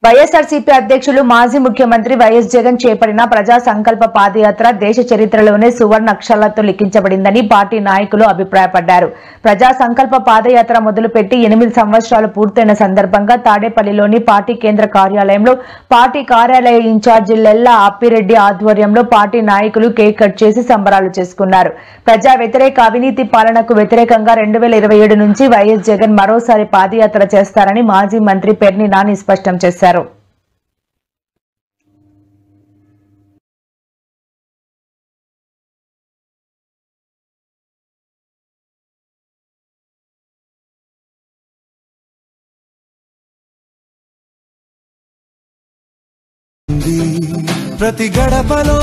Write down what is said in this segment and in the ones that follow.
వైఎస్ఆర్సీపీ అధ్యక్షులు మాజీ ముఖ్యమంత్రి వైఎస్ జగన్ చేపట్టిన ప్రజా సంకల్ప పాదయాత్ర దేశ చరిత్రలోనే సువర్ణ అక్షరాలతో లిఖించబడిందని పార్టీ నాయకులు అభిప్రాయపడ్డారు. ప్రజా సంకల్ప పాదయాత్ర మొదలుపెట్టి 8 సంవత్సరాలు పూర్తయిన సందర్భంగా తాడేపల్లిలోని పార్టీ కేంద్ర కార్యాలయంలో పార్టీ కార్యాలయ ఇన్ఛార్జి లెల్లా అప్పిరెడ్డి ఆధ్వర్యంలో పార్టీ నాయకులు కేక్ కట్ చేసి సంబరాలు చేసుకున్నారు. ప్రజా వ్యతిరేక అవినీతి పాలనకు వ్యతిరేకంగా 2027 నుంచి వైఎస్ జగన్ మరోసారి పాదయాత్ర చేస్తారని మాజీ మంత్రి పెర్ని నాని స్పష్టం చేశారు. ప్రతి గడపలో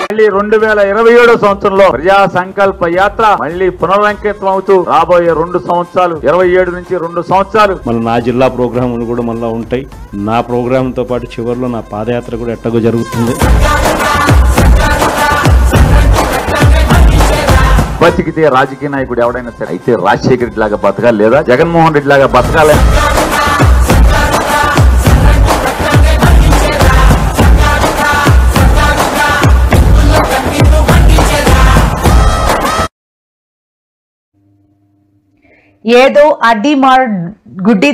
మళ్ళీ 2027 సంవత్సరంలో ప్రజా సంకల్ప యాత్ర మళ్ళీ పునరంకితం అవుతూ రాబోయే 2 సంవత్సరాలు 27 నుంచి 2 సంవత్సరాలు నా జిల్లా ప్రోగ్రాములు కూడా మళ్ళీ ఉంటాయి. నా ప్రోగ్రామ్ తో పాటు చివరిలో నా పాదయాత్ర కూడా ఎట్టగో జరుగుతుంది. బతికితే రాజకీయ నాయకుడు ఎవడైనా సరే అయితే రాజశేఖర రెడ్డి లాగా బతకాలి, లేదా జగన్మోహన్ రెడ్డి లాగా బతకాలి. ఏదో అడ్డి గుడ్డి